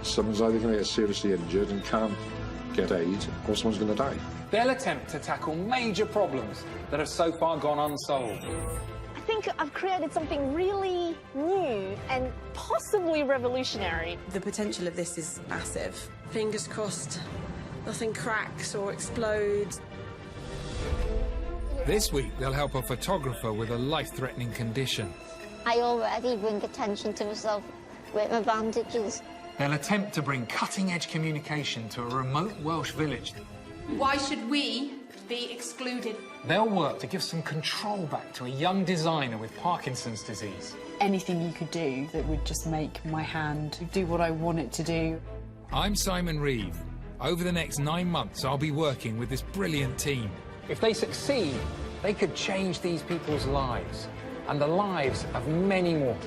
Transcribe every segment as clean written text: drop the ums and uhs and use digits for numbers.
Someone's either going to get seriously injured and can't get aid, or someone's going to die. They'll attempt to tackle major problems that have so far gone unsolved. I think I've created something really new and possibly revolutionary. The potential of this is massive. Fingers crossed nothing cracks or explodes. This week, they'll help a photographer with a life-threatening condition. I already bring attention to myself with my bandages. They'll attempt to bring cutting-edge communication to a remote Welsh village. Why should we be excluded? They'll work to give some control back to a young designer with Parkinson's disease. Anything you could do that would just make my hand do what I want it to do. I'm Simon Reeve. Over the next 9 months, I'll be working with this brilliant team. If they succeed, they could change these people's lives and the lives of many more.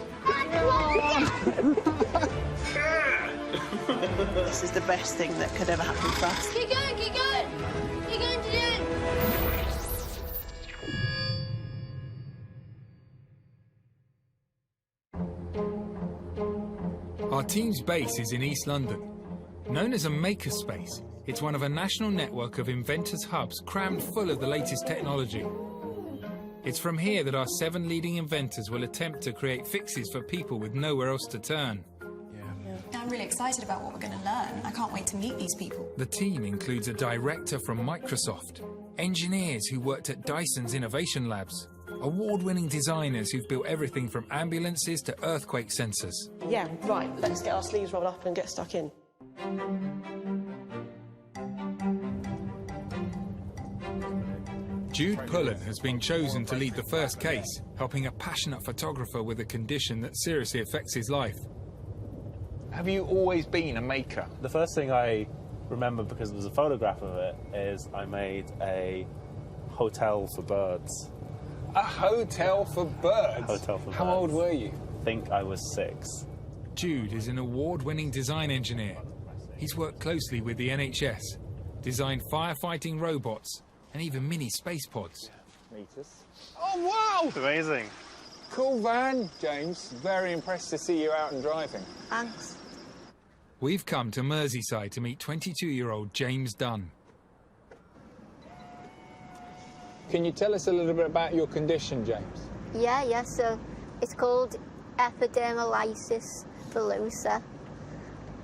This is the best thing that could ever happen for us. Keep going, keep going! You're going to do it! Our team's base is in East London. Known as a makerspace, it's one of a national network of inventors' hubs crammed full of the latest technology. It's from here that our 7 leading inventors will attempt to create fixes for people with nowhere else to turn. I'm really excited about what we're going to learn. I can't wait to meet these people. The team includes a director from Microsoft, engineers who worked at Dyson's Innovation Labs, award-winning designers who've built everything from ambulances to earthquake sensors. Yeah, right, let's get our sleeves rolled up and get stuck in. Jude Pullen has been chosen to lead the first case, helping a passionate photographer with a condition that seriously affects his life. Have you always been a maker? The first thing I remember, because there's a photograph of it, is I made a hotel for birds. A hotel for birds? Hotel for birds. How old were you? I think I was 6. Jude is an award-winning design engineer. He's worked closely with the NHS, designed firefighting robots, and even mini space pods. Oh, wow! It's amazing. Cool van, James. Very impressed to see you out and driving. Thanks. We've come to Merseyside to meet 22-year-old James Dunn. Can you tell us a little bit about your condition, James? Yeah, so it's called epidermolysis bullosa,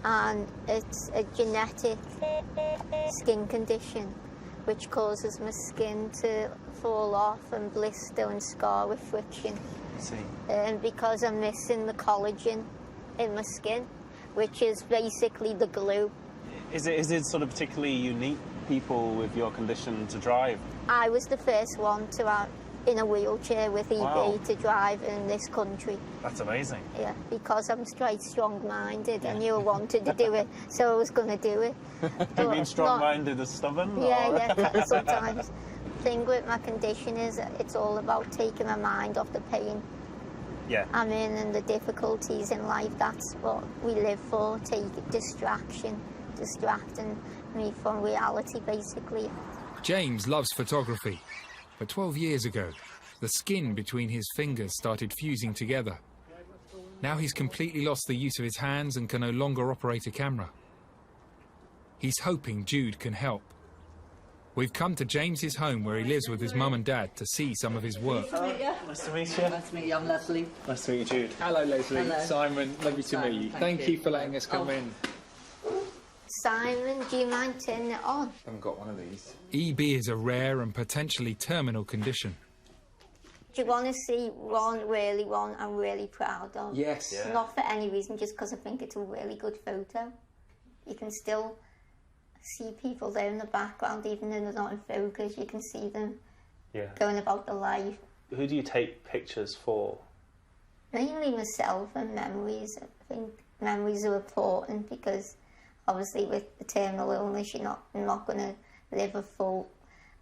and it's a genetic skin condition which causes my skin to fall off and blister and scar with friction. I see. And because I'm missing the collagen in my skin, which is basically the glue. Is it sort of particularly unique people with your condition to drive? I was the first one to have in a wheelchair with EB Wow. to drive in this country. That's amazing. Yeah, because I'm straight strong-minded and you wanted to do it, so I was going to do it. Do you mean strong-minded as stubborn? Yeah, sometimes. The thing with my condition is it's all about taking my mind off the pain I'm in and the difficulties in life. That's what we live for, distracting me from reality, basically. James loves photography, but 12 years ago, the skin between his fingers started fusing together. Now he's completely lost the use of his hands and can no longer operate a camera. He's hoping Jude can help. We've come to James's home where he lives with his mum and dad to see some of his work. Nice to meet you. Nice to meet you, I'm Leslie. Nice to meet you, Jude. Hello, Leslie. Hello. Simon, lovely to meet you. Thank you for letting us come in. Simon, do you mind turning it on? I haven't got one of these. EB is a rare and potentially terminal condition. Do you want to see one I'm really proud of? Yes. Yeah. Not for any reason, just because I think it's a really good photo. You can still see people there in the background, even though they're not in focus. You can see them going about their life. Who do you take pictures for? Mainly myself and memories. I think memories are important because obviously with the terminal illness, you're not going to live a full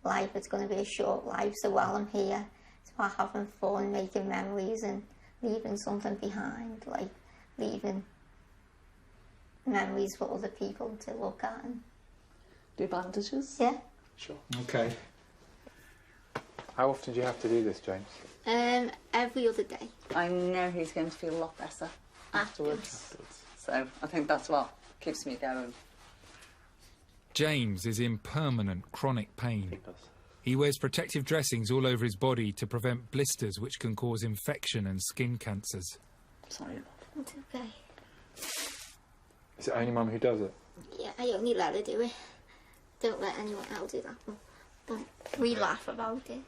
life. It's going to be a short life. So while I'm here, it's about having fun, making memories and leaving something behind, like leaving memories for other people to look at. And Do bandages? yeah. Sure. Okay. How often do you have to do this, James? Every other day. I know he's going to feel a lot better afterwards. So I think that's what keeps me going. James is in permanent chronic pain. He wears protective dressings all over his body to prevent blisters which can cause infection and skin cancers. Sorry. It's okay. Is it only Mum who does it? Yeah, I only let her do it. Don't let anyone else do that. But we laugh about it.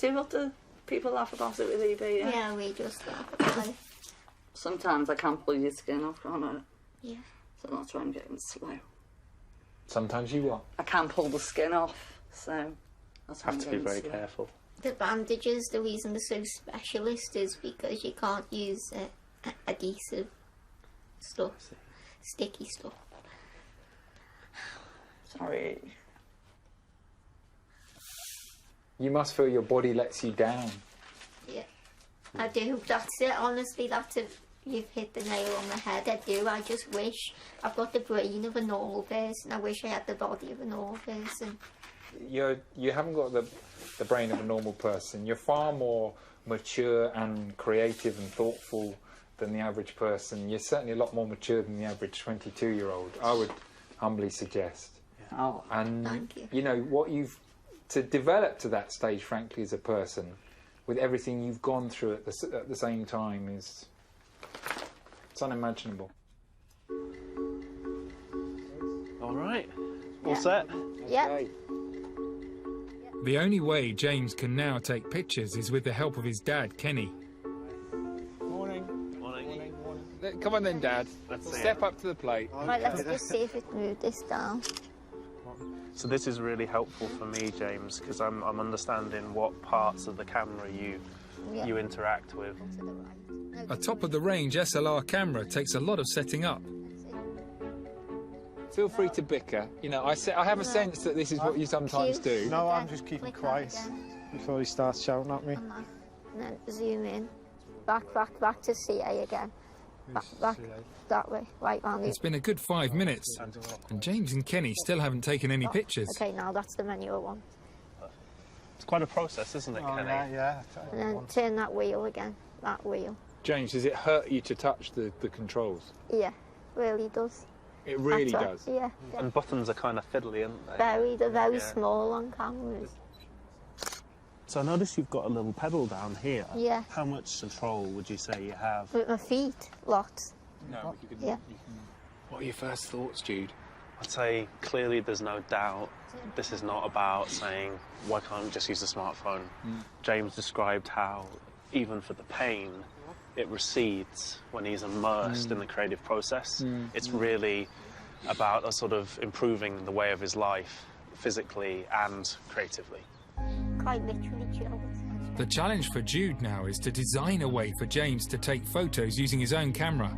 Do other people laugh about it with you, do you? Yeah, we just laugh about it. Sometimes I can't pull your skin off, can't I? Yeah. So that's why I'm getting slow. Sometimes you what? I can't pull the skin off, so that's why I'm Have to be getting very slow. careful. The bandages, the reason they're so specialist is because you can't use adhesive stuff, sticky stuff. Sorry. You must feel your body lets you down. Yeah, I do. That's it. Honestly, that's it. You've hit the nail on the head. I do. I just wish I've got the brain of a normal person. I wish I had the body of a normal person. You haven't got the brain of a normal person. You're far more mature and creative and thoughtful than the average person. You're certainly a lot more mature than the average 22-year-old, I would humbly suggest. Oh, and thank you. You know what you've to develop to that stage, frankly, as a person, with everything you've gone through at the same time, it's unimaginable. All right, all set. Yeah. Okay. The only way James can now take pictures is with the help of his dad, Kenny. Morning. Come on then, Dad. Let's see Step it. up to the plate. Right, let's just see if it moved this down. So this is really helpful for me, James, because I'm understanding what parts of the camera you interact with. To the right. No, A top-of-the-range SLR camera takes a lot of setting up. Feel free to bicker. You know, I have a sense that this is what you sometimes do. No, I'm just keeping Click quiet that again. before he starts shouting at me. And that. And then zoom in. Back to CA again. Back that way, right round It's been a good 5 minutes, and James and Kenny still haven't taken any pictures. Okay, now that's the menu I want. It's quite a process, isn't it, Kenny? Yeah. And then turn that wheel again. That wheel. James, does it hurt you to touch the controls? Yeah, really does. It really That's does. Yeah. And buttons are kind of fiddly, aren't they? They're very Yeah. small on cameras. So I noticed you've got a little pedal down here. Yeah. How much control would you say you have? With my feet, lots. No, you can, Yeah. What are your first thoughts, Jude? I'd say clearly there's no doubt this is not about saying, why can't we just use the smartphone? James described how, even for the pain, it recedes when he's immersed in the creative process. It's really about a sort of improving the way of his life, physically and creatively. Quite literally chilled. The challenge for Jude now is to design a way for James to take photos using his own camera.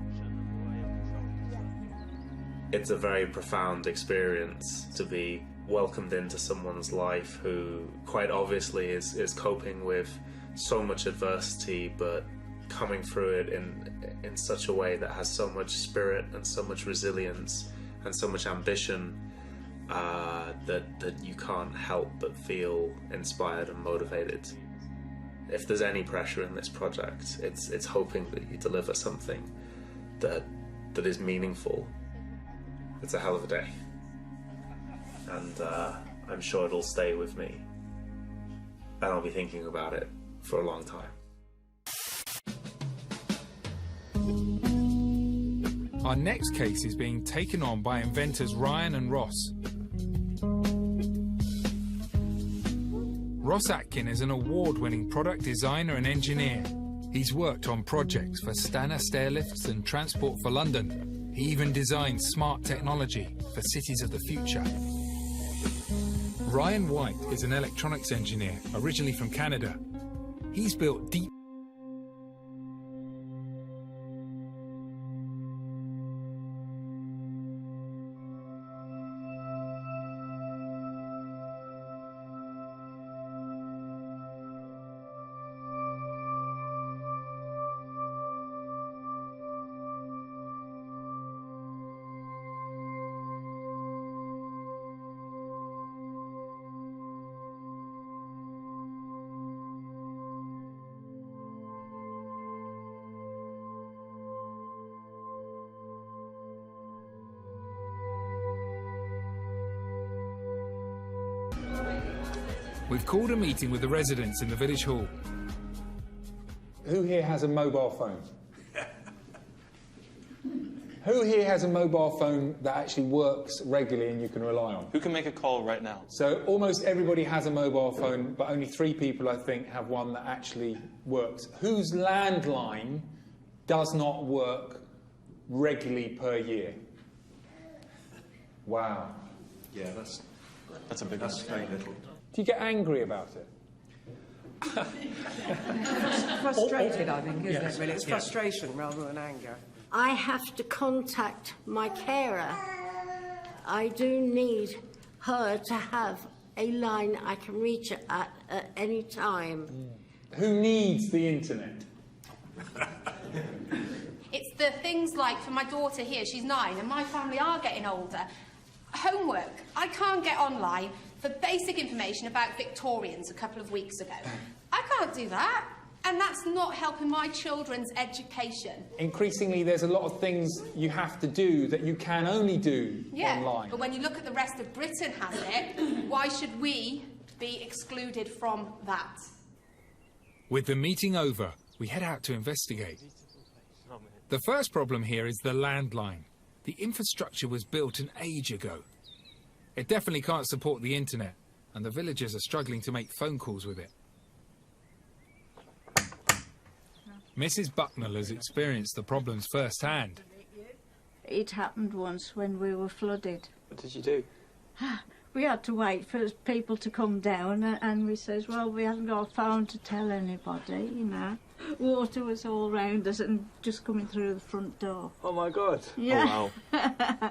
It's a very profound experience to be welcomed into someone's life who quite obviously is coping with so much adversity, but coming through it in such a way that has so much spirit and so much resilience and so much ambition that you can't help but feel inspired and motivated. If there's any pressure in this project, it's hoping that you deliver something that is meaningful. It's a hell of a day, and I'm sure it'll stay with me, and I'll be thinking about it for a long time. Our next case is being taken on by inventors Ryan and Ross. Ross Atkin is an award-winning product designer and engineer. He's worked on projects for Stannah Stairlifts and Transport for London. He even designed smart technology for cities of the future. Ryan White is an electronics engineer, originally from Canada. He's built deep We've called a meeting with the residents in the village hall. Who here has a mobile phone? Who here has a mobile phone that actually works regularly and you can rely on? Who can make a call right now? So almost everybody has a mobile phone, but only 3 people, I think, have one that actually works. Whose landline does not work regularly per year? Wow. Yeah, that's a big one. That's very little. Do you get angry about it? Frustrated, I think, isn't it, really? It's frustration rather than anger. I have to contact my carer. I do need her to have a line I can reach her at any time. Who needs the internet? It's the things like, for my daughter here, she's 9, and my family are getting older. Homework. I can't get online for basic information about Victorians a couple of weeks ago. I can't do that. And that's not helping my children's education. Increasingly, there's a lot of things you have to do that you can only do online. But when you look at the rest of Britain has it, why should we be excluded from that? With the meeting over, we head out to investigate. The first problem here is the landline. The infrastructure was built an age ago. It definitely can't support the internet, and the villagers are struggling to make phone calls with it. Mrs. Bucknell has experienced the problems firsthand. It happened once when we were flooded. What did you do? We had to wait for people to come down, and we says, well, we haven't got a phone to tell anybody, you know. Water was all round us and just coming through the front door. Oh, my God. Yeah. Oh, wow.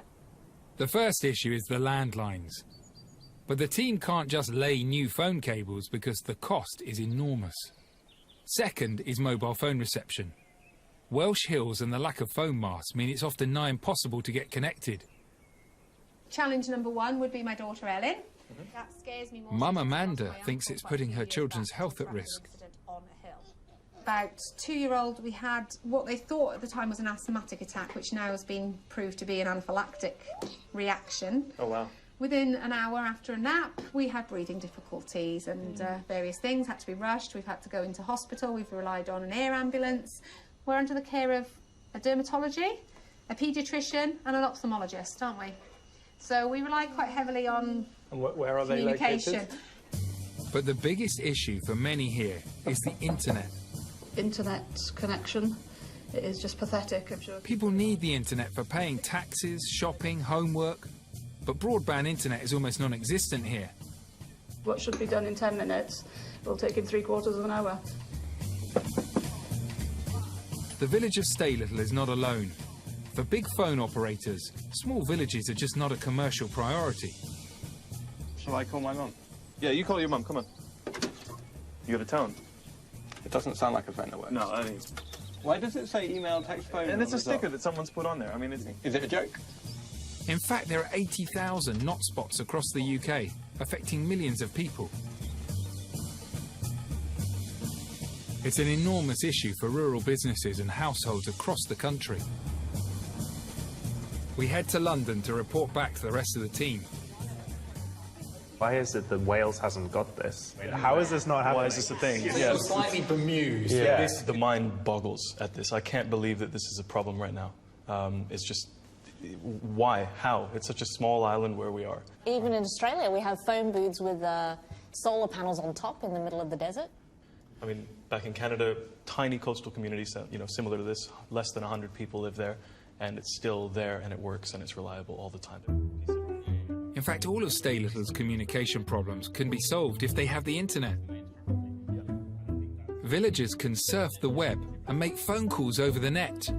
The first issue is the landlines. But the team can't just lay new phone cables because the cost is enormous. Second is mobile phone reception. Welsh hills and the lack of phone masts mean it's often nigh impossible to get connected. Challenge number 1 would be my daughter Ellen. That scares me more. Mum Amanda thinks it's putting her children's health at risk. About 2-year-old, we had what they thought at the time was an asthmatic attack, which now has been proved to be an anaphylactic reaction. Oh, wow. Within an hour after a nap, we had breathing difficulties and various things had to be rushed. We've had to go into hospital. We've relied on an air ambulance. We're under the care of a dermatology, a paediatrician and an ophthalmologist, aren't we? So we rely quite heavily on where are they communication. located? But the biggest issue for many here is the internet. Internet connection. It is just pathetic, I'm sure. People need the internet for paying taxes, shopping, homework. But broadband internet is almost non-existent here. What should be done in 10 minutes will take him 3/4 of an hour. The village of Staylittle is not alone. For big phone operators, small villages are just not a commercial priority. Shall I call my mum? Yeah, you call your mum, come on. You got a tone? It doesn't sound like a phone network. No, I think it's... Why does it say email, text, phone? And it's a sticker that someone's put on there. I mean, is it a joke? In fact, there are 80,000 not spots across the UK, affecting millions of people. It's an enormous issue for rural businesses and households across the country. We head to London to report back to the rest of the team. Why is it that Wales hasn't got this? How is this not happening? Why is this a thing? Yeah. Slightly bemused. Yeah. The mind boggles at this. I can't believe that this is a problem right now. It's just... Why? How? It's such a small island where we are. Even in Australia, we have phone booths with solar panels on top in the middle of the desert. I mean, back in Canada, tiny coastal communities, similar to this, less than 100 people live there, and it's still there, and it works, and it's reliable all the time. In fact, all of Staylittle's communication problems can be solved if they have the internet. Villagers can surf the web and make phone calls over the net.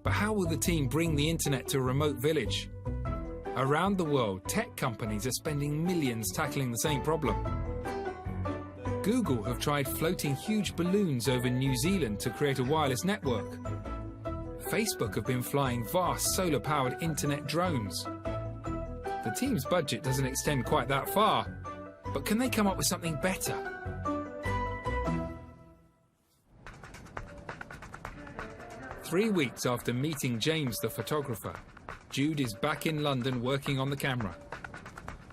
But how will the team bring the internet to a remote village? Around the world, tech companies are spending millions tackling the same problem. Google have tried floating huge balloons over New Zealand to create a wireless network. Facebook have been flying vast solar-powered internet drones. The team's budget doesn't extend quite that far, but can they come up with something better? Three weeks after meeting James the photographer, Jude is back in London working on the camera.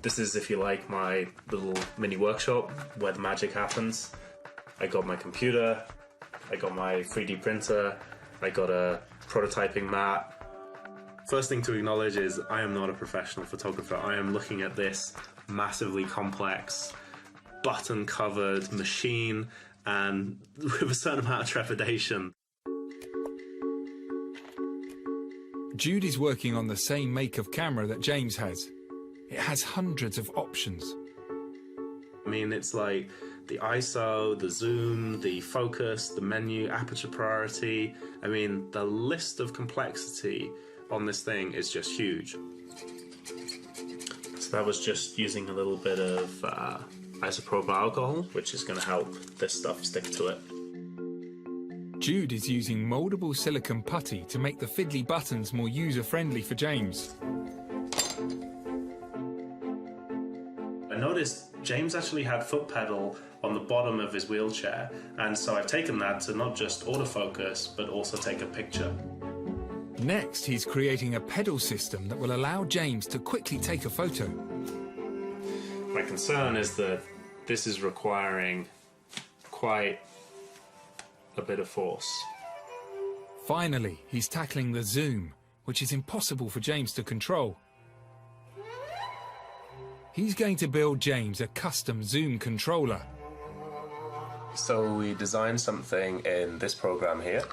This is, if you like, my little mini workshop where the magic happens. I got my computer, I got my 3D printer, I got a prototyping mat. First thing to acknowledge is I am not a professional photographer. I am looking at this massively complex, button-covered machine and with a certain amount of trepidation. Jude is working on the same make of camera that James has. It has hundreds of options. I mean, it's like the ISO, the zoom, the focus, the menu, aperture priority. I mean, the list of complexity on this thing is just huge. So that was just using a little bit of isopropyl alcohol, which is going to help this stuff stick to it. Jude is using mouldable silicone putty to make the fiddly buttons more user-friendly for James. I noticed James actually had foot pedal on the bottom of his wheelchair, and so I've taken that to not just autofocus, but also take a picture. Next, he's creating a pedal system that will allow James to quickly take a photo. My concern is that this is requiring quite a bit of force. Finally, he's tackling the zoom, which is impossible for James to control. He's going to build James a custom zoom controller. So we designed something in this program here.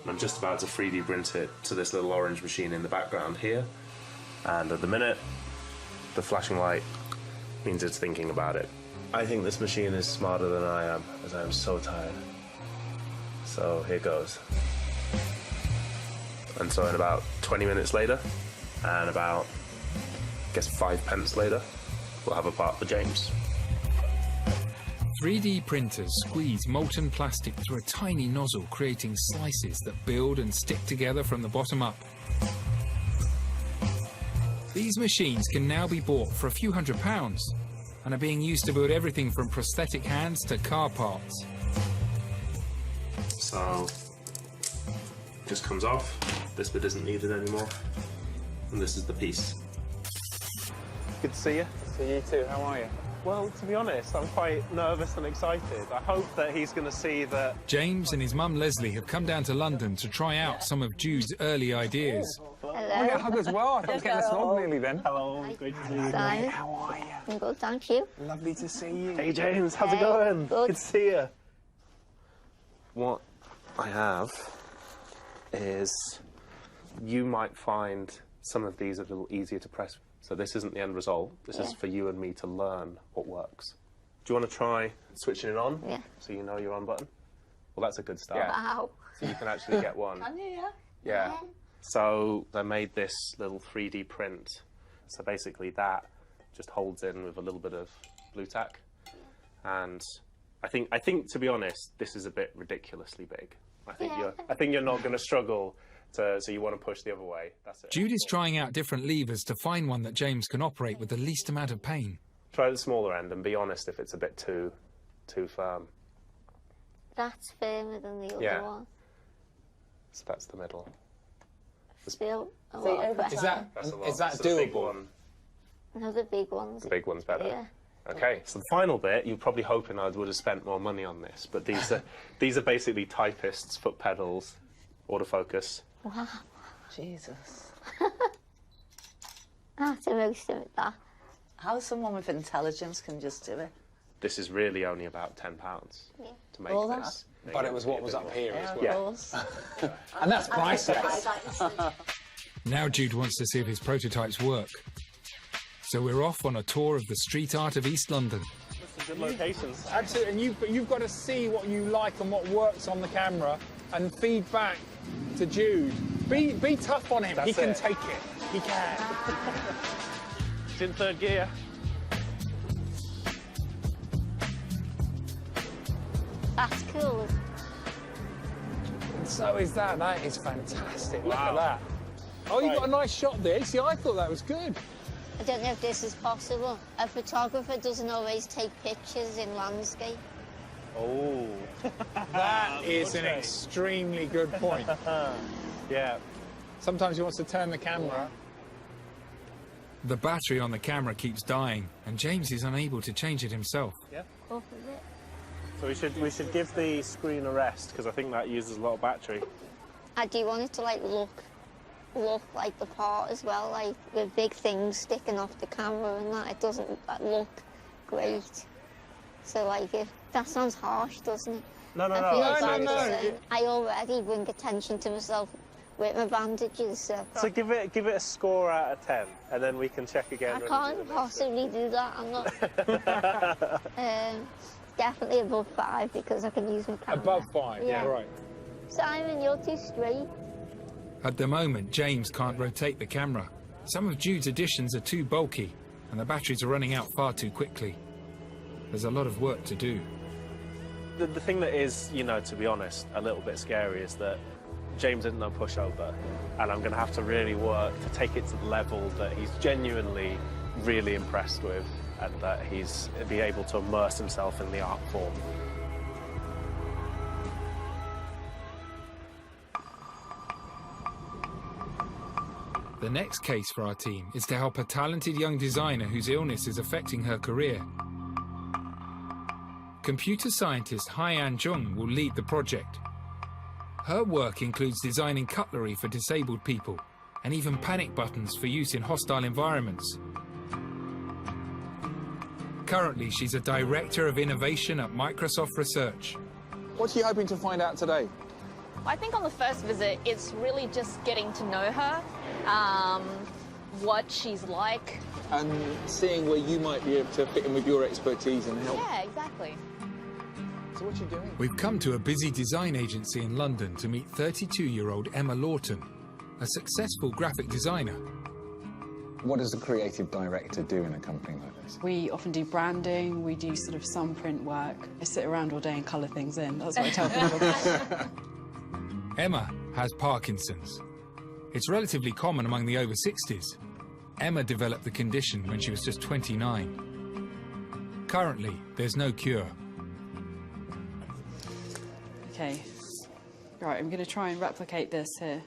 I'm just about to 3D print it to this little orange machine in the background here. And at the minute, the flashing light means it's thinking about it. I think this machine is smarter than I am, as I am so tired. So here goes. And so in about 20 minutes later, and about, I guess, 5 pence later, we'll have a part for James. 3D printers squeeze molten plastic through a tiny nozzle, creating slices that build and stick together from the bottom up. These machines can now be bought for a few £100 and are being used to build everything from prosthetic hands to car parts. So, just comes off, this bit isn't needed anymore, and this is the piece. Good to see you. See you too, how are you? Well, to be honest, I'm quite nervous and excited. I hope that he's going to see that... James and his mum Leslie have come down to London to try out some of Jude's early ideas. Hello. I get a hug as well. I thought I was getting a snog nearly then. Hello, great to see you. Simon. How are you? I'm good, thank you. Lovely to see you. Hey, James, how's it going? Good. Good to see you. What I have is... You might find some of these a little easier to press. So this isn't the end result. This is for you and me to learn what works. Do you want to try switching it on? Yeah. So you know your on button? Well, that's a good start. Yeah. Wow. So you can actually get one. Can you, yeah? Yeah. So I made this little 3D print. So basically that just holds in with a little bit of blue tack. And I think to be honest, this is a bit ridiculously big. I think you're not going to struggle. So you want to push the other way. That's it. Jude is trying out different levers to find one that James can operate with the least amount of pain. Try the smaller end and be honest if it's a bit too firm. That's firmer than the other one. So that's the middle. Still a lot of pressure. Is that So the big doable? one. No, the big ones. The big one's better. Yeah. Okay, so the final bit, you're probably hoping I would have spent more money on this, but these are basically typists, foot pedals, autofocus. Wow. Jesus. That's most of it, that. How someone with intelligence can just do it? This is really only about £10 to make All this. But it was what was up here as well. Yeah. Of course. And that's priceless. Now Jude wants to see if his prototypes work. So we're off on a tour of the street art of East London. Good locations. Absolutely, and you've got to see what you like and what works on the camera and feed back to Jude. Be tough on him. He can take it. He can. It's in third gear. That's cool. And so is that. That is fantastic. Wow. Look at that. Oh, you got a nice shot there. See, I thought that was good. I don't know if this is possible. A photographer doesn't always take pictures in landscape. Oh. That is an extremely good point. Yeah. Sometimes he wants to turn the camera. The battery on the camera keeps dying, and James is unable to change it himself. Yeah. Off of it. So we should give the screen a rest, because I think that uses a lot of battery. I do want it to like look like the part as well, like with big things sticking off the camera and that. It doesn't look great. So like, if that sounds harsh, doesn't it? No. I already bring attention to myself with my bandages. So give it a score out of 10, and then we can check again. I can't possibly do that. I'm not. Definitely above 5 because I can use my camera. Above 5, yeah. Right. Simon, you're too straight. At the moment, James can't rotate the camera. Some of Jude's additions are too bulky, and the batteries are running out far too quickly. There's a lot of work to do. The thing that is, you know, to be honest, a little bit scary is that James isn't no pushover, and I'm going to have to really work to take it to the level that he's genuinely really impressed with, and that he's be able to immerse himself in the art form. The next case for our team is to help a talented young designer whose illness is affecting her career. Computer scientist Haiyan Jung will lead the project. Her work includes designing cutlery for disabled people and even panic buttons for use in hostile environments. Currently, she's a director of innovation at Microsoft Research. What are you hoping to find out today? I think on the first visit, it's really just getting to know her, what she's like. And seeing where you might be able to fit in with your expertise and help. Yeah, exactly. So what are you doing? We've come to a busy design agency in London to meet 32-year-old Emma Lawton, a successful graphic designer. What does a creative director do in a company like this? We often do branding, we do sort of some print work. I sit around all day and colour things in, that's what I tell people. Emma has Parkinson's. It's relatively common among the over 60s. Emma developed the condition when she was just 29. Currently, there's no cure. Okay, right, I'm going to try and replicate this here.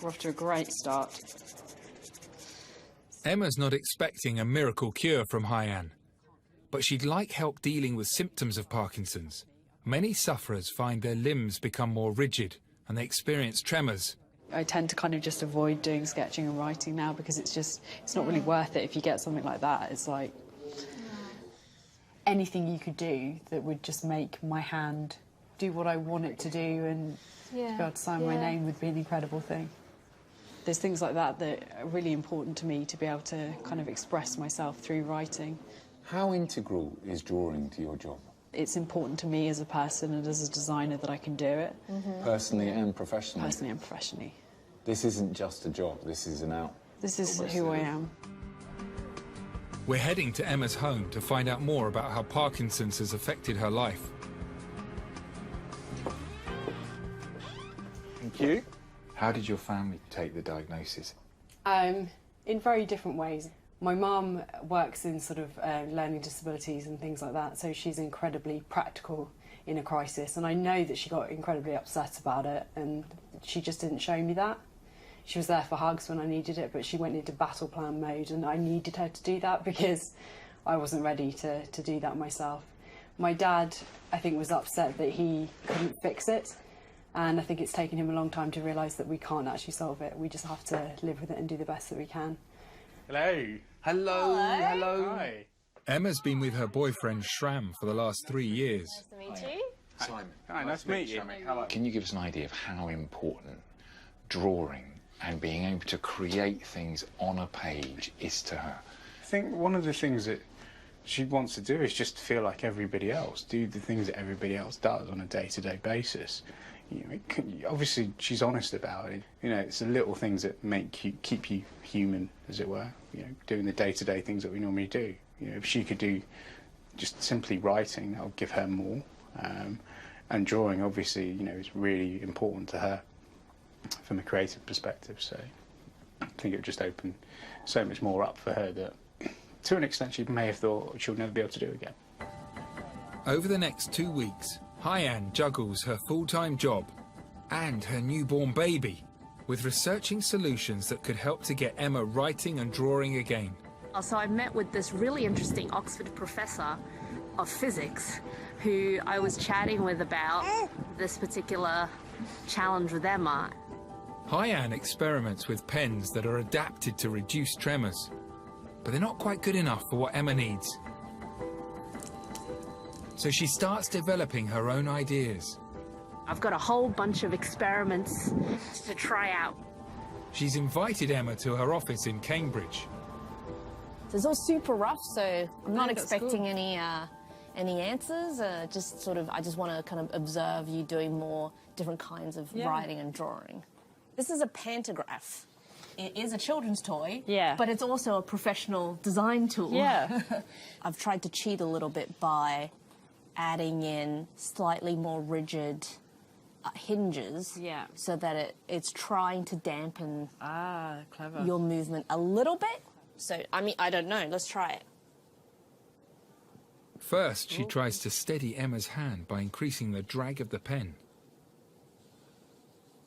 We're off to a great start. Emma's not expecting a miracle cure from Haiyan, but she'd like help dealing with symptoms of Parkinson's. Many sufferers find their limbs become more rigid and they experience tremors. I tend to kind of just avoid doing sketching and writing now because it's not really worth it if you get something like that. It's like anything you could do that would just make my hand do what I want it to do, and to be able to sign my name would be an incredible thing. There's things like that that are really important to me to be able to kind of express myself through writing. How integral is drawing to your job? It's important to me as a person and as a designer that I can do it. Personally and professionally? Personally and professionally. This isn't just a job, this is an out. This is who I am. We're heading to Emma's home to find out more about how Parkinson's has affected her life. Thank you. How did your family take the diagnosis? In very different ways. My mum works in sort of learning disabilities and things like that, so she's incredibly practical in a crisis, and I know that she got incredibly upset about it, and she just didn't show me that. She was there for hugs when I needed it, but she went into battle plan mode, and I needed her to do that because I wasn't ready to do that myself. My dad, I think, was upset that he couldn't fix it, and I think it's taken him a long time to realise that we can't actually solve it. We just have to live with it and do the best that we can. Hello. Hello. Hello. Hi. Emma's been with her boyfriend Shram for the last 3 years. Nice to meet you. Simon. Hi, nice to meet you. Hello. Can you give us an idea of how important drawing and being able to create things on a page is to her? I think one of the things that she wants to do is just feel like everybody else, do the things that everybody else does on a day-to-day basis. You know, obviously, she's honest about it. You know, it's the little things that keep you human, as it were. You know, doing the day-to-day things that we normally do. You know, if she could do just simply writing, that would give her more. And drawing, obviously, you know, is really important to her from a creative perspective. So I think it would just open so much more up for her that, to an extent, she may have thought she'll never be able to do again. Over the next 2 weeks, Haiyan juggles her full-time job and her newborn baby with researching solutions that could help to get Emma writing and drawing again. So I met with this really interesting Oxford professor of physics who I was chatting with about this particular challenge with Emma. Hyann experiments with pens that are adapted to reduce tremors, but they're not quite good enough for what Emma needs. So she starts developing her own ideas. I've got a whole bunch of experiments to try out. She's invited Emma to her office in Cambridge. So it's all super rough, so I'm not that's expecting cool. any answers. Just sort of, I just want to kind of observe you doing more different kinds of writing and drawing. This is a pantograph. It is a children's toy, but it's also a professional design tool. Yeah. I've tried to cheat a little bit by adding in slightly more rigid hinges, so that it's trying to dampen clever. your movement a little bit. So, I mean, I don't know. Let's try it. First, she tries to steady Emma's hand by increasing the drag of the pen.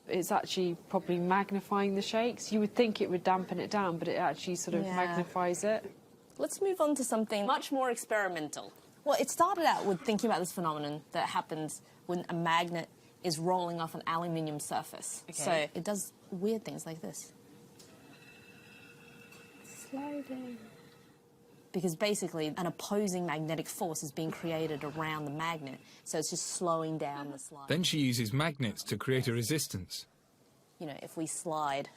It's actually probably magnifying the shakes. You would think it would dampen it down, but it actually sort of magnifies it. Let's move on to something much more experimental. Well, it started out with thinking about this phenomenon that happens when a magnet is rolling off an aluminium surface. Okay. So it does weird things like this. Sliding. Because basically an opposing magnetic force is being created around the magnet, so it's just slowing down the slide. Then she uses magnets to create a resistance. You know, if we slide...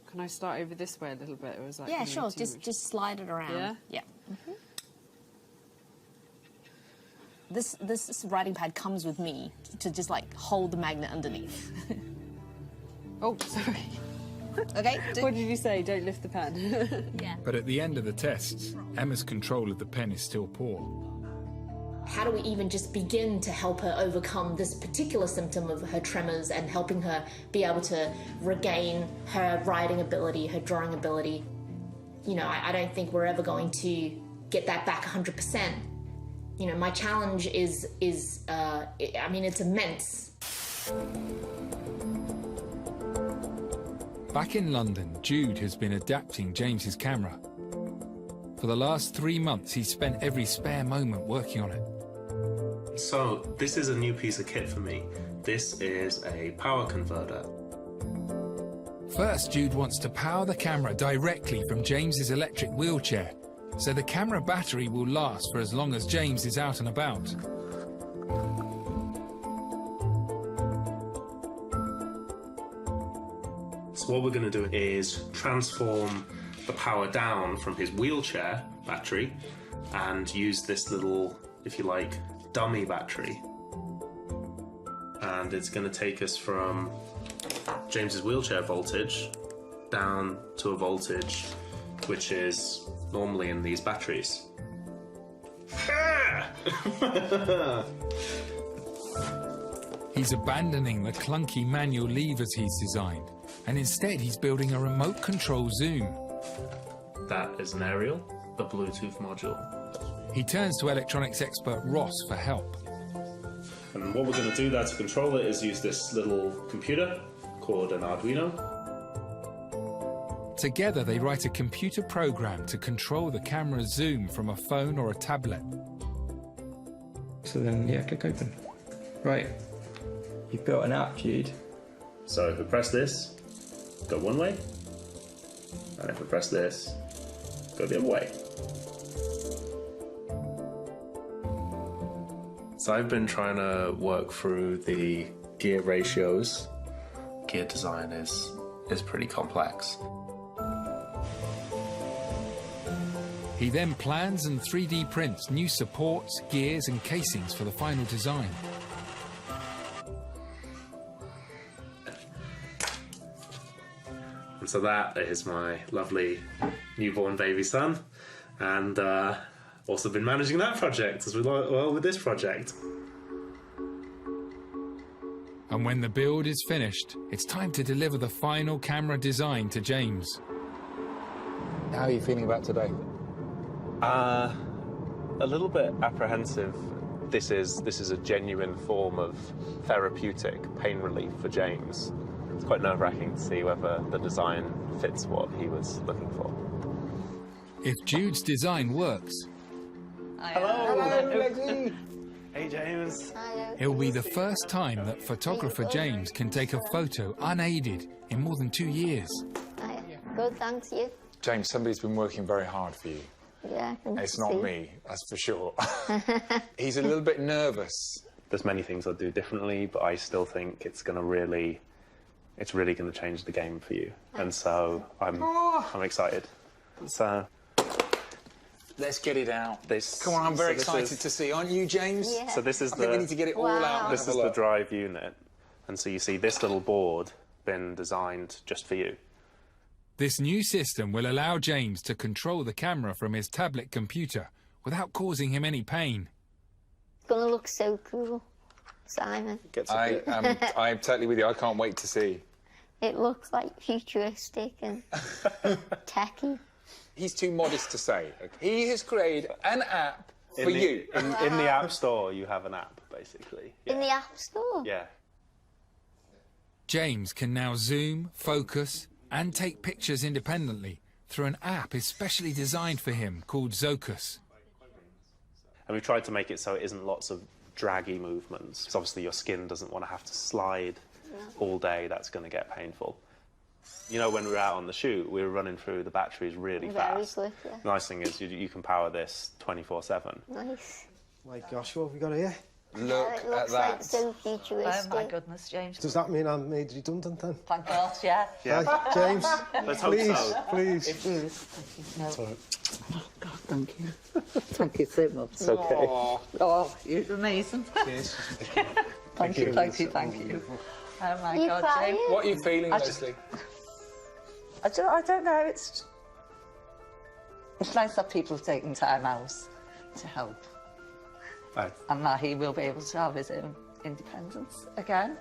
Can I start over this way a little bit, or is that... Yeah, sure, just slide it around. Yeah? Yeah. Mm-hmm. This writing pad comes with me to just, like, hold the magnet underneath. Oh, sorry. Okay. What did you say? Don't lift the pen. Yeah. But at the end of the tests, Emma's control of the pen is still poor. How do we even just begin to help her overcome this particular symptom of her tremors and helping her be able to regain her writing ability, her drawing ability? You know, I don't think we're ever going to get that back 100%. You know, my challenge is I mean, it's immense. Back in London, Jude has been adapting James's camera. For the last 3 months, he's spent every spare moment working on it. So, this is a new piece of kit for me. This is a power converter. First, Jude wants to power the camera directly from James's electric wheelchair, so the camera battery will last for as long as James is out and about. So what we're going to do is transform the power down from his wheelchair battery and use this little, if you like, dummy battery. And it's going to take us from James's wheelchair voltage down to a voltage which is normally in these batteries. He's abandoning the clunky manual levers he's designed, and instead he's building a remote control zoom. That is an aerial, a Bluetooth module. He turns to electronics expert Ross for help. And what we're going to do there to control it is use this little computer called an Arduino. Together they write a computer program to control the camera's zoom from a phone or a tablet. So then, yeah, click open. Right, you've built an app, Jude. So if we press this, go one way, and if we press this, go the other way. So I've been trying to work through the gear ratios. Gear design is pretty complex. He then plans and 3D prints new supports, gears and casings for the final design. And so that is my lovely newborn baby son, and also been managing that project as well with this project. And when the build is finished, it's time to deliver the final camera design to James. How are you feeling about today? A little bit apprehensive. This is a genuine form of therapeutic pain relief for James. It's quite nerve-wracking to see whether the design fits what he was looking for. If Jude's design works, Hello, Hey, James. it'll be the first time that photographer James can take a photo unaided in more than 2 years. Good, thanks, you. James, somebody's been working very hard for you. Yeah, I can It's not see. me, that's for sure. He's a little bit nervous. There's many things I'd do differently, but I still think it's really going to change the game for you. And so I'm excited. So let's get it out. This. Come on, I'm very so this excited to see, aren't you, James? Yeah. So this is I think we need to get it all out. and This have is a the look. drive unit, and so you see this little board been designed just for you. This new system will allow James to control the camera from his tablet computer without causing him any pain. It's going to look so cool, Simon. I'm totally with you. I can't wait to see. It looks like futuristic and techy. He's too modest to say. He has created an app for you. In the App Store, you have an app, basically. In the App Store? Yeah. James can now zoom, focus, and take pictures independently through an app especially designed for him called Zocus. And we've tried to make it so it isn't lots of draggy movements, because obviously your skin doesn't want to have to slide all day. That's going to get painful. You know, when we were out on the shoot, we were running through the batteries really fast. Very quick, yeah. Nice thing is you can power this 24/7. Nice. My gosh, what have we got here? Look it looks like so futuristic. Oh my goodness, James. Does that mean I'm made redundant then? Thank God, yeah. Right, James, Let's hope please, so. please. No. Sorry. Oh God, thank you. Thank you so much. It's okay. Oh, you're amazing. Cheers. Thank you. Oh my You God, crying? James. What are you feeling, I just- Leslie? I don't know. It's nice that people have taken time out to help, Right. and that he will be able to have his own independence again,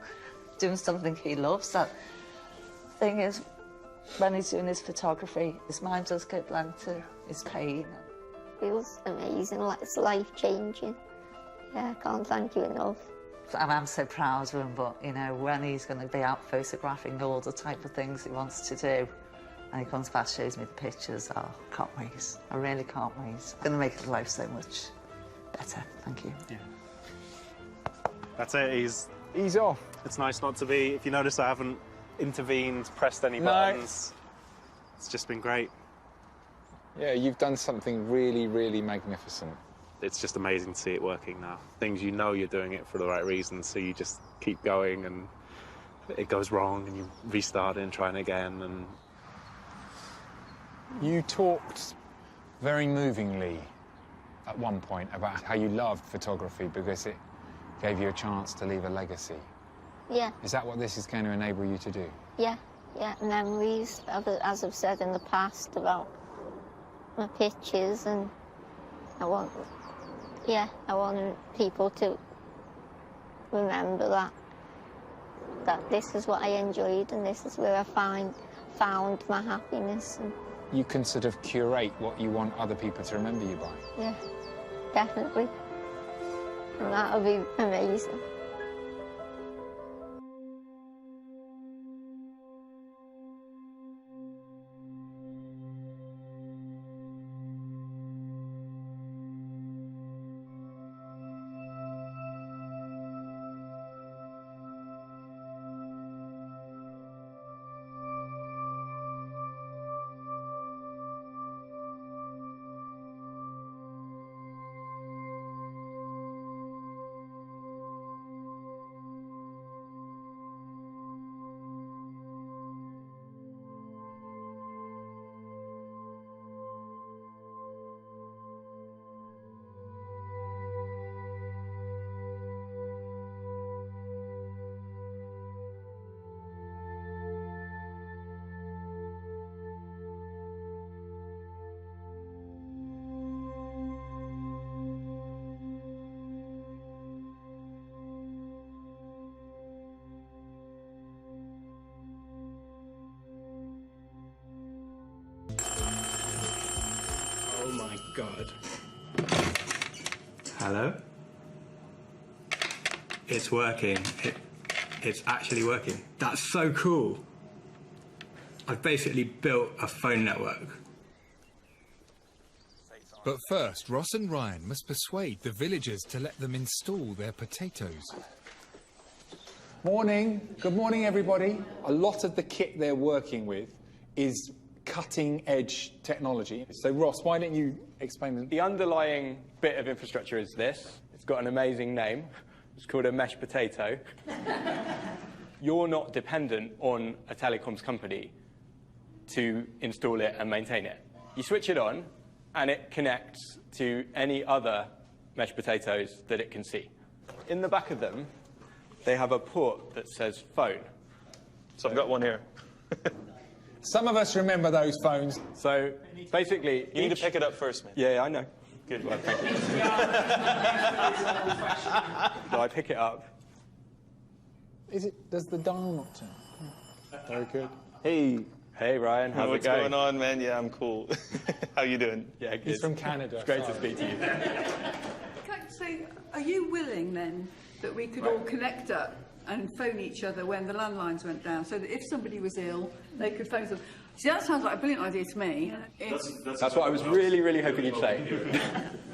doing something he loves. That thing is, when he's doing his photography, his mind does go blank to his pain. Feels amazing, like it's life-changing. Yeah, I can't thank you enough. And I'm so proud of him, but, you know, when he's going to be out photographing all the type of things he wants to do, and he comes back, shows me the pictures, oh, I can't wait. I really can't wait. It's going to make his life so much better. Thank you. Yeah. That's it. He's off. It's nice not to be. If you notice, I haven't intervened, pressed any buttons. It's just been great. Yeah, you've done something really, really magnificent. It's just amazing to see it working now. Things you know you're doing it for the right reasons, so you just keep going, and it goes wrong, and you restart it and try it again. And you talked very movingly at one point about how you loved photography because it gave you a chance to leave a legacy. Yeah, Is that what this is going to enable you to do? yeah, memories, as I've said in the past about my pictures, and I want people to remember that this is what I enjoyed and this is where I found my happiness. And You can sort of curate what you want other people to remember you by. yeah, definitely. And that'll be amazing. Oh my God. Hello? It's working. it's actually working. That's so cool. I've basically built a phone network. But first, Ross and Ryan must persuade the villagers to let them install their potatoes. Morning. Good morning, everybody. A lot of the kit they're working with is cutting-edge technology. So, Ross, why don't you explain this? The underlying bit of infrastructure is this. It's got an amazing name. It's called a mesh potato. You're not dependent on a telecoms company to install it and maintain it. You switch it on, and it connects to any other mesh potatoes that it can see. In the back of them, they have a port that says phone. So I've got one here. Some of us remember those phones. So basically, you need to pick it up first, man. Yeah, I know. Good. Well, thank you. So I pick it up. Does the dial not turn? Very good. Hey, Ryan. How's it going? What's going on, man? Yeah, I'm cool. How you doing? Yeah, good. He's from Canada. It's great to speak to you. So, are you willing then that we could all connect up and phone each other when the landlines went down, so that if somebody was ill, they could phone them? See, that sounds like a brilliant idea to me. That's what I was really, really hoping you'd say.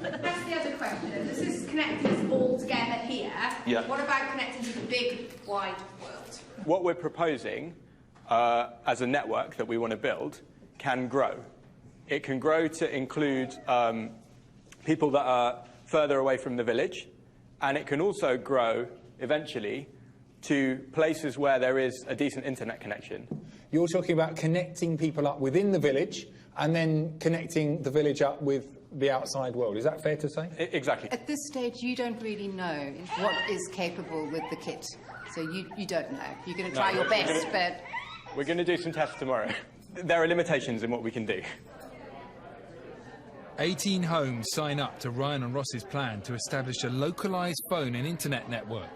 That's the other question. This is connecting us all together here. Yeah. What about connecting to the big, wide world? What we're proposing as a network that we want to build can grow. It can grow to include people that are further away from the village, and it can also grow eventually to places where there is a decent internet connection. You're talking about connecting people up within the village and then connecting the village up with the outside world. Is that fair to say? Exactly. At this stage, you don't really know what is capable with the kit. So you don't know. You're going to try your best, but... We're going to do some tests tomorrow. There are limitations in what we can do. 18 homes sign up to Ryan and Ross's plan to establish a localised phone and internet network.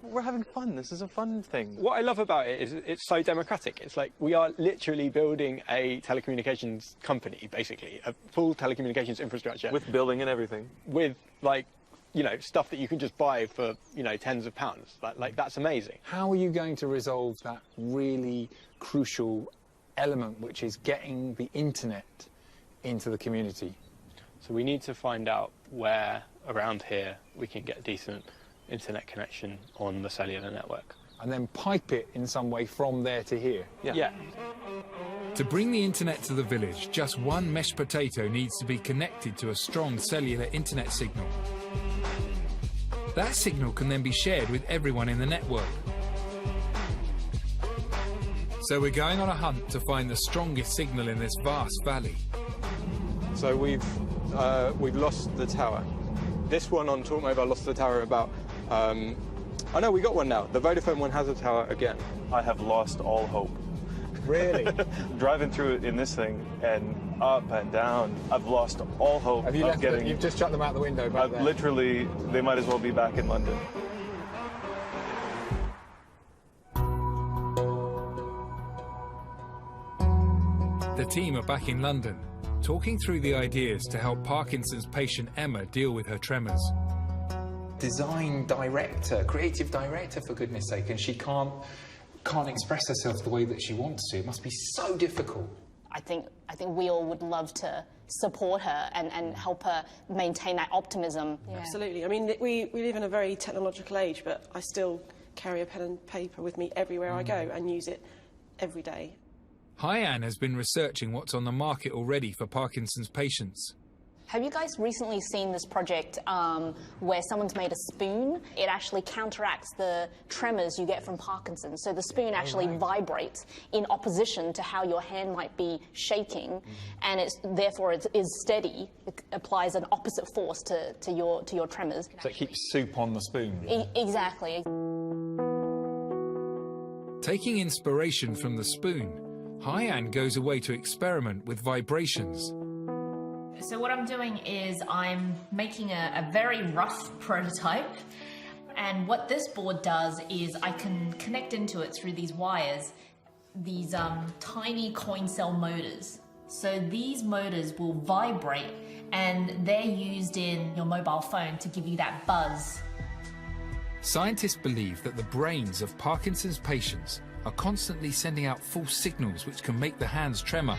We're having fun. This is a fun thing. What I love about it is it's so democratic. It's like we are literally building a telecommunications company, basically, a full telecommunications infrastructure. With building and everything. With, like, you know, stuff that you can just buy for, you know, tens of pounds. Like that's amazing. How are you going to resolve that really crucial element, which is getting the internet into the community? So we need to find out where around here we can get decent internet connection on the cellular network. And then pipe it in some way from there to here? Yeah. To bring the internet to the village, just one mesh potato needs to be connected to a strong cellular internet signal. That signal can then be shared with everyone in the network. So we're going on a hunt to find the strongest signal in this vast valley. So we've lost the tower. This one on Talk Mobile lost the tower about... oh no, we got one now. The Vodafone one has a tower again. I have lost all hope. Really? Driving through it in this thing and up and down, I've lost all hope. Have you of getting... You've just shut them out the window back there. Literally, they might as well be back in London. The team are back in London, talking through the ideas to help Parkinson's patient Emma deal with her tremors. Design director, creative director, for goodness sake, and she can't express herself the way that she wants to. It must be so difficult. I think we all would love to support her and help her maintain that optimism. Yeah. Absolutely. I mean, we live in a very technological age, but I still carry a pen and paper with me everywhere I go and use it every day. Hyan has been researching what's on the market already for Parkinson's patients. Have you guys recently seen this project where someone's made a spoon? It actually counteracts the tremors you get from Parkinson's. So the spoon actually vibrates in opposition to how your hand might be shaking, and therefore it is steady. It applies an opposite force to your tremors. So it keeps soup on the spoon. Exactly. Taking inspiration from the spoon, Hyan goes away to experiment with vibrations. So what I'm doing is I'm making a very rough prototype, and what this board does is I can connect into it through these wires, these tiny coin cell motors. So these motors will vibrate, and they're used in your mobile phone to give you that buzz. Scientists believe that the brains of Parkinson's patients are constantly sending out false signals which can make the hands tremor.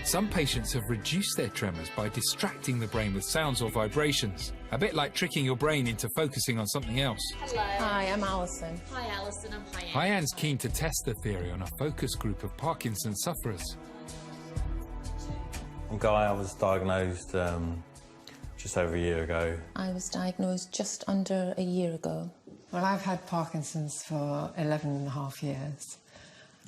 Some patients have reduced their tremors by distracting the brain with sounds or vibrations, a bit like tricking your brain into focusing on something else. Hello. Hi, I'm Alison. Hi, Alison. I'm Hyann. Hyan's keen to test the theory on a focus group of Parkinson's sufferers. I'm Guy. I was diagnosed just over a year ago. I was diagnosed just under a year ago. Well, I've had Parkinson's for 11.5 years.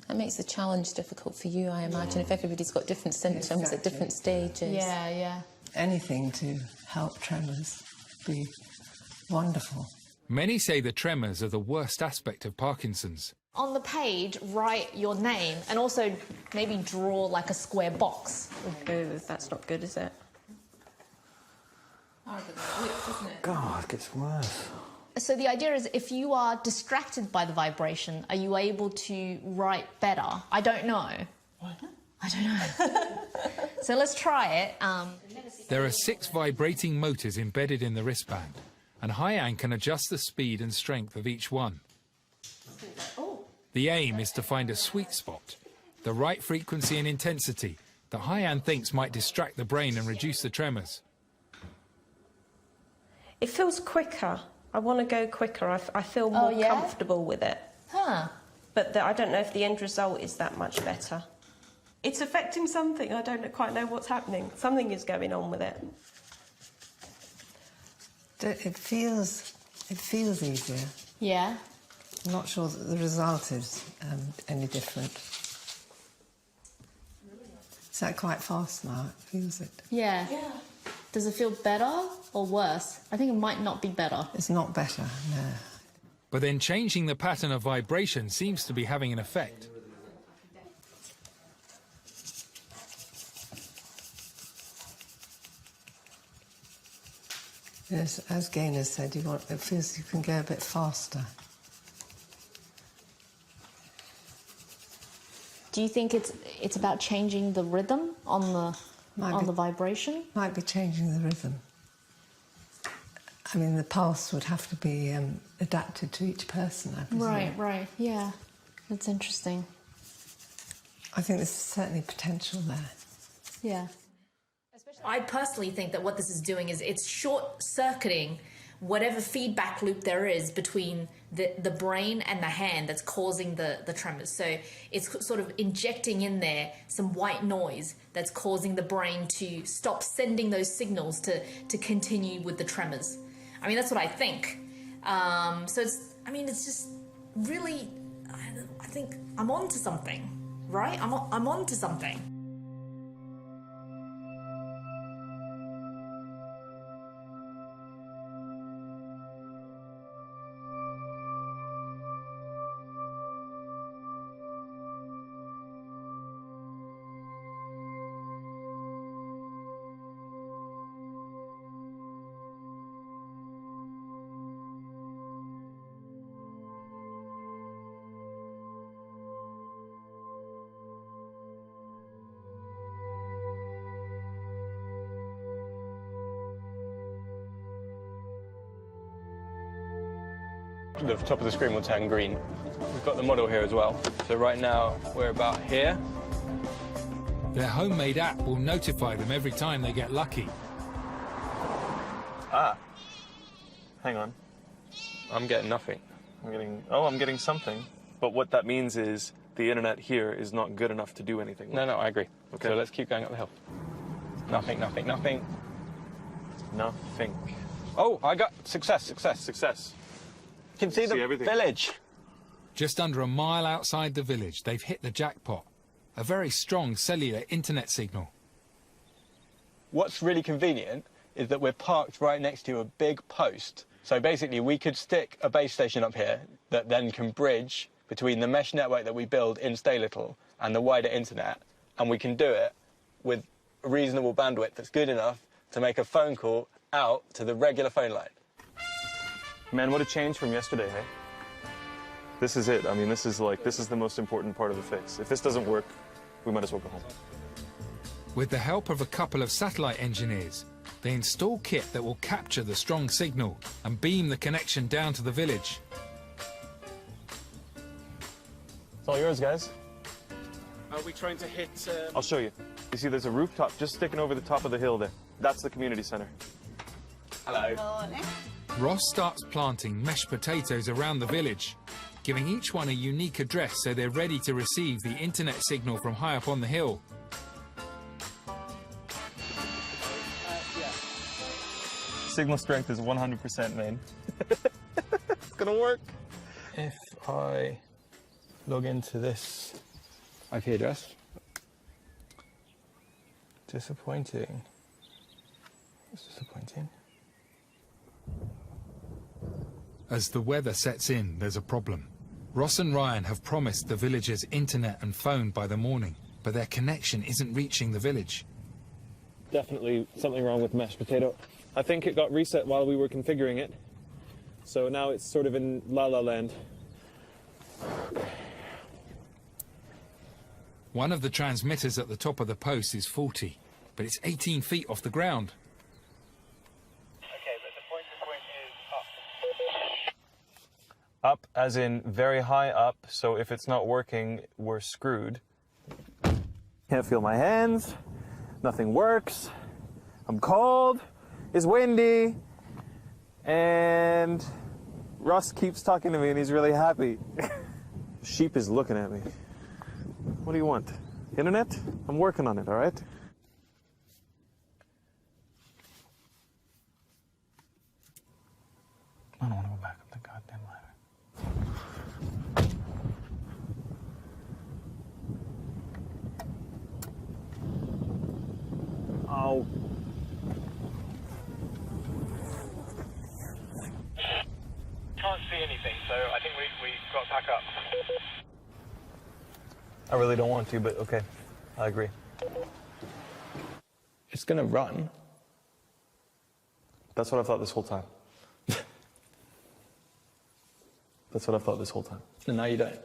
That makes the challenge difficult for you, I imagine, if everybody's got different symptoms at different stages. Yeah, yeah. Anything to help tremors be wonderful. Many say the tremors are the worst aspect of Parkinson's. On the page, write your name and also maybe draw like a square box. That's not good, is it? God, it gets worse. So the idea is if you are distracted by the vibration, are you able to write better? I don't know. Why not? I don't know. So let's try it. There are 6 vibrating motors embedded in the wristband, and Hyann can adjust the speed and strength of each one. The aim is to find a sweet spot, the right frequency and intensity that Hyann thinks might distract the brain and reduce the tremors. It feels quicker. I want to go quicker. I feel more comfortable with it. Huh. But I don't know if the end result is that much better. It's affecting something. I don't quite know what's happening. Something is going on with it. It feels easier. Yeah. I'm not sure that the result is any different. Is that quite fast now? It feels it. Yeah. Does it feel better or worse? I think it might not be better. It's not better, no. But then changing the pattern of vibration seems to be having an effect. Yes, as Gaynor said, it feels you can go a bit faster. Do you think it's about changing the rhythm on the vibration? Might be changing the rhythm. I mean, the pulse would have to be adapted to each person, I presume. Right, yeah. That's interesting. I think there's certainly potential there. Yeah. I personally think that what this is doing is it's short-circuiting whatever feedback loop there is between the brain and the hand that's causing the tremors. So it's sort of injecting in there some white noise that's causing the brain to stop sending those signals to continue with the tremors. I mean, that's what I think. So it's just really, I think I'm onto something, right? I'm onto something. The top of the screen will turn green. We've got the model here as well. So right now we're about here. Their homemade app will notify them every time they get lucky. Ah. Hang on. I'm getting nothing. I'm getting something. But what that means is the internet here is not good enough to do anything. No, I agree. Okay. So let's keep going up the hill. Nothing. Nothing. Oh, I got success. You can see the everything. village. Just under a mile outside the village, they've hit the jackpot. A very strong cellular internet signal. What's really convenient is that we're parked right next to a big post. So basically we could stick a base station up here that then can bridge between the mesh network that we build in Stay Little and the wider internet, and we can do it with a reasonable bandwidth that's good enough to make a phone call out to the regular phone line. Man, what a change from yesterday, hey? This is it. I mean, this is the most important part of the fix. If this doesn't work, we might as well go home. With the help of a couple of satellite engineers, They install kit that will capture the strong signal and beam the connection down to the village. It's all yours, guys. Are we trying to hit... I'll show you. You see there's a rooftop just sticking over the top of the hill there. That's the community centre. Hello. Morning. Ross starts planting meshed potatoes around the village, giving each one a unique address so they're ready to receive the internet signal from high up on the hill. Signal strength is 100%, man. It's gonna work. If I log into this IP address. Disappointing. It's disappointing. As the weather sets in, there's a problem. Ross and Ryan have promised the villagers internet and phone by the morning, but their connection isn't reaching the village. Definitely something wrong with Mesh Potato. I think it got reset while we were configuring it. So now it's sort of in la-la land. One of the transmitters at the top of the post is faulty, but it's 18 feet off the ground. Okay, but the point is up. Up as in very high up, so if it's not working, we're screwed. Can't feel my hands. Nothing works. I'm cold. It's windy. And Russ keeps talking to me and he's really happy. Sheep is looking at me. What do you want? Internet? I'm working on it, all right? I don't want to go back up the goddamn ladder. Oh. Can't see anything, so I think we got to pack up. I really don't want to, but okay. I agree. It's gonna run. That's what I thought this whole time. That's what I thought this whole time. And now you don't?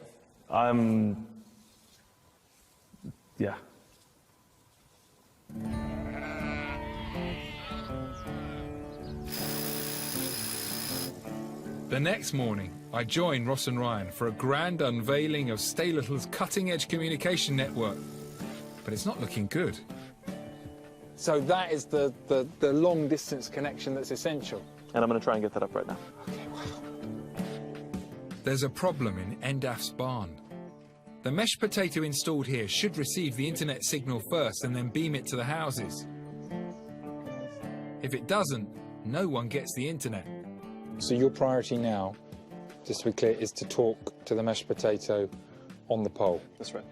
Yeah. The next morning, I join Ross and Ryan for a grand unveiling of Stay Little's cutting-edge communication network. But it's not looking good. So that is the long-distance connection that's essential. And I'm going to try and get that up right now. Okay, wow. There's a problem in Endaf's barn. The mesh potato installed here should receive the internet signal first and then beam it to the houses. If it doesn't, no one gets the internet. So your priority now, just to be clear, is to talk to the mesh potato on the pole. That's right.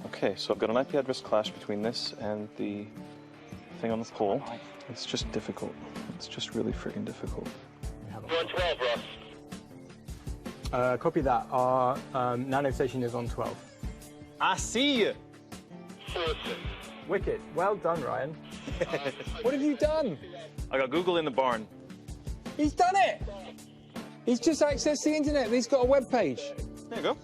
Okay, so I've got an IP address clash between this and the thing on the pole. It's just difficult. It's just really friggin' difficult. We're on 12, Ross. Copy that. Our nano station is on 12. I see you. Awesome. Wicked. Well done, Ryan. What have you done? I got Google in the barn. He's done it! He's just accessed the internet and he's got a web page. There you go.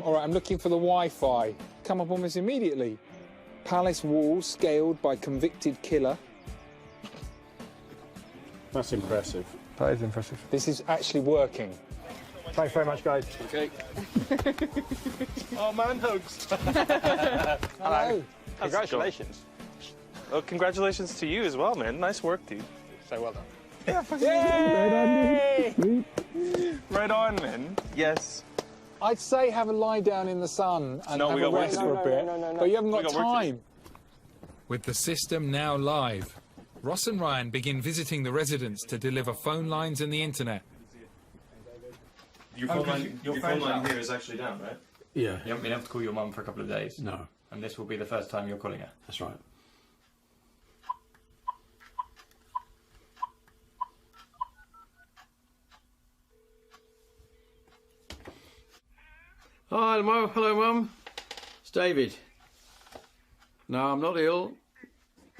All right, I'm looking for the Wi-Fi. Come up almost immediately. Palace wall scaled by convicted killer. That's impressive. That is impressive. This is actually working. Thanks very much, guys. Okay. Oh, man hugs. Hello. Congratulations. Well, congratulations to you as well, man. Nice work, dude. So well done. Yeah, right on, man. Yes. I'd say have a lie down in the sun and have a rest for a bit, but you haven't got time. With the system now live, Ross and Ryan begin visiting the residents to deliver phone lines and the internet. Your phone line here is actually down, right? Yeah. You haven't been able to call your mum for a couple of days? No. And this will be the first time you're calling her? That's right. Hi, Mum. Hello, Mum. It's David. No, I'm not ill.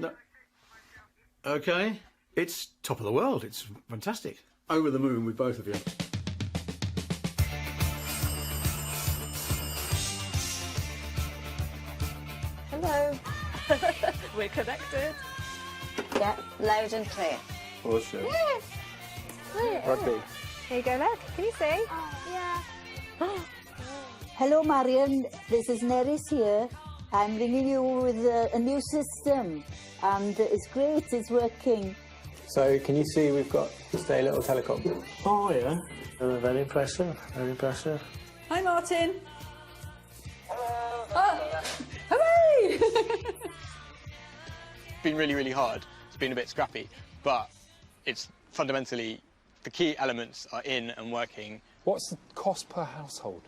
No. Okay. It's top of the world. It's fantastic. Over the moon with both of you. Hello. We're connected. Yeah, loud and clear. Awesome. Rugby. Here you go, look. Can you see? Yeah. Hello, Marion. This is Neris here. I'm ringing you with a new system, and it's great. It's working. So, can you see we've got just a little telecom? Oh, yeah. Very impressive. Very impressive. Hi, Martin. Oh, hooray! It's been really, really hard. It's been a bit scrappy, but it's fundamentally the key elements are in and working. What's the cost per household?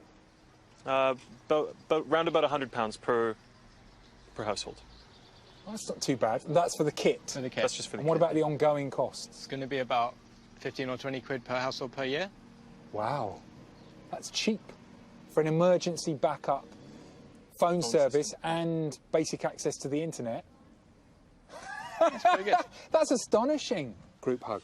Round about £100 per household. Oh, that's not too bad. That's for the kit. For the kit. That's just for the And what kit. about the ongoing costs? It's going to be about 15 or 20 quid per household per year. Wow, that's cheap for an emergency backup phone service and basic access to the internet. That's pretty good. That's astonishing. Group hug.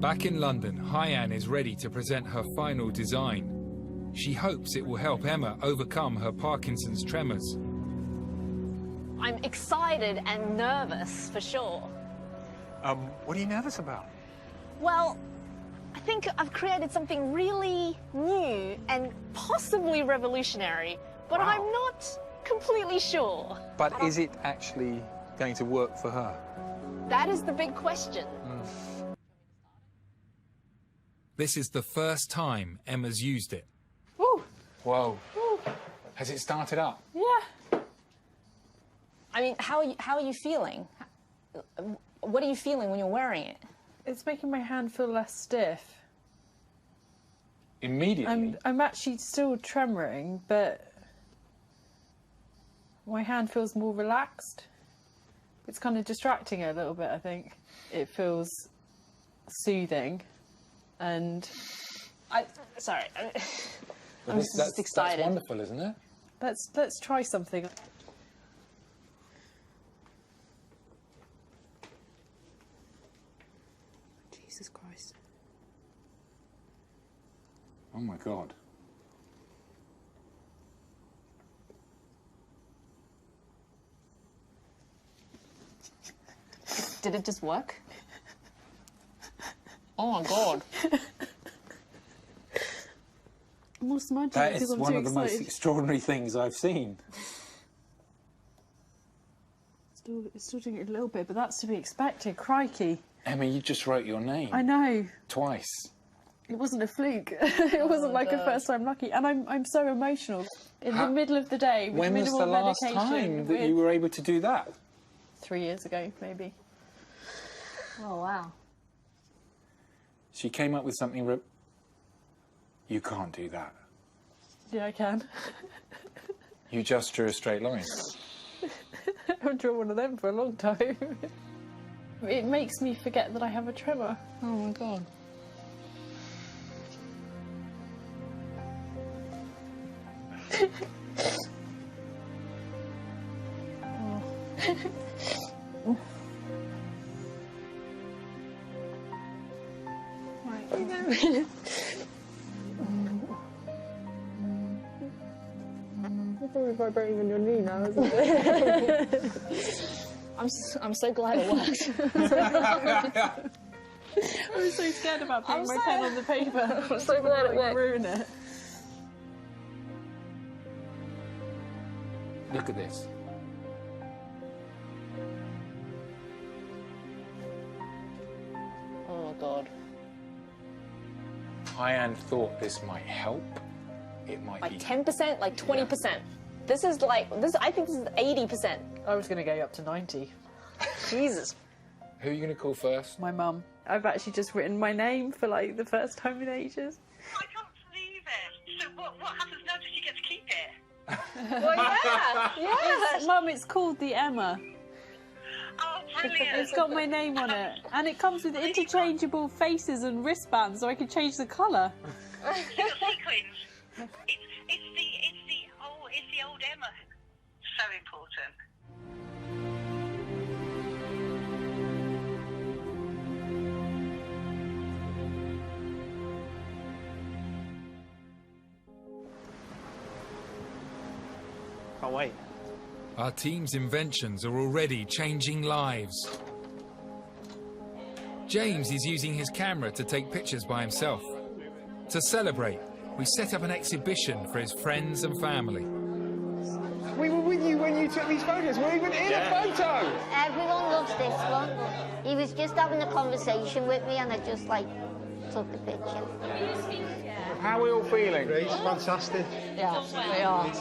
Back in London, Hyan is ready to present her final design. She hopes it will help Emma overcome her Parkinson's tremors. I'm excited and nervous, for sure. What are you nervous about? Well, I think I've created something really new and possibly revolutionary, but Wow. I'm not completely sure. But is it actually going to work for her? That is the big question. This is the first time Emma's used it. Woo! Whoa. Has it started up? Yeah. I mean, how are you feeling? What are you feeling when you're wearing it? It's making my hand feel less stiff. Immediately? I'm actually still tremoring, but my hand feels more relaxed. It's kind of distracting her a little bit, I think. It feels soothing, and... Sorry. I'm That's- just excited. That's wonderful, isn't it? Let's try something. Jesus Christ. Oh my God. Did it just work? Oh my God. I'm all smudgy That because is I'm one too of the most excited. extraordinary things I've seen. It's still doing it a little bit, but that's to be expected. Crikey. Emma, you just wrote your name. I know. Twice. It wasn't a fluke. It wasn't like a God. first time lucky. And I'm so emotional. In the middle of the day, with When was minimal the last medication. time that with- you were able to do that? 3 years ago, maybe. Oh, wow. She came up with something. You can't do that. Yeah, I can. You just drew a straight line. I've drawn one of them for a long time. It makes me forget that I have a tremor. Oh my God. It's probably vibrating on your knee now, isn't it? I'm so glad it worked. I was so scared about putting I'm my so- pen on the paper. I'm so glad it worked. Ruin it. Look at this. Oh my God. Hyan thought this might help. It might Like be. 10%, like 20%. This is like, I think this is 80%. I was going to go up to 90. Jesus. Who are you going to call first? My mum. I've actually just written my name for like the first time in ages. So what happens now? Does she get to keep it? Well, yeah. Mum, it's called the Emma. Oh, brilliant. It's got my name on it. And it comes with interchangeable faces and wristbands so I can change the colour. Little sequins. It's the old Emma. So important. Can't wait. Our team's inventions are already changing lives. James is using his camera to take pictures by himself. To celebrate, we set up an exhibition for his friends and family. We were with you when you took these photos. We're even in a photo. Everyone loves this one. He was just having a conversation with me and I just, like, took the picture. How are we all feeling? Great, fantastic. Yeah, we are.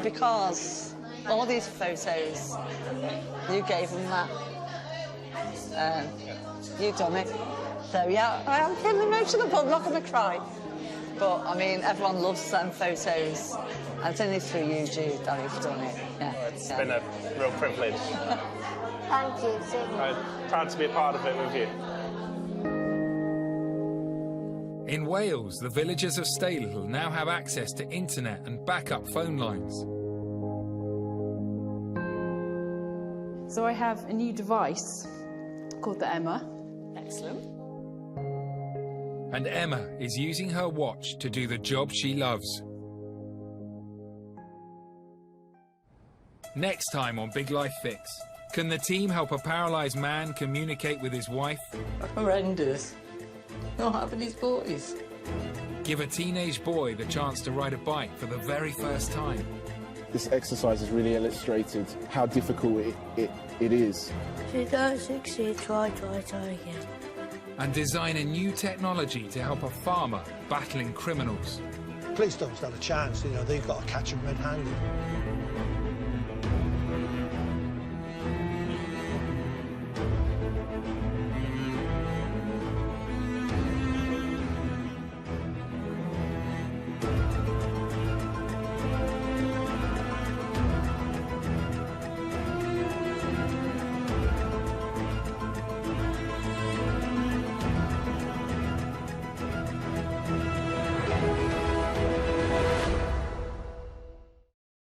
Because all these photos, you gave them that. You've done it. So, yeah, I am feeling emotional, but I'm not going to cry. But, I mean, everyone loves them photos. And it's only through you, Jude, that you've done it. Yeah. It's been a real privilege. Thank you, I'm proud to be a part of it with you. In Wales, the villagers of Staylittle now have access to internet and backup phone lines. So I have a new device called the Emma. Excellent. And Emma is using her watch to do the job she loves. Next time on Big Life Fix, can the team help a paralysed man communicate with his wife? Horrendous. Not having his voice. Give a teenage boy the chance to ride a bike for the very first time. This exercise has really illustrated how difficult it is. If you don't succeed, try again. And design a new technology to help a farmer battling criminals. Police don't stand a chance, you know, they've got to catch them red-handed.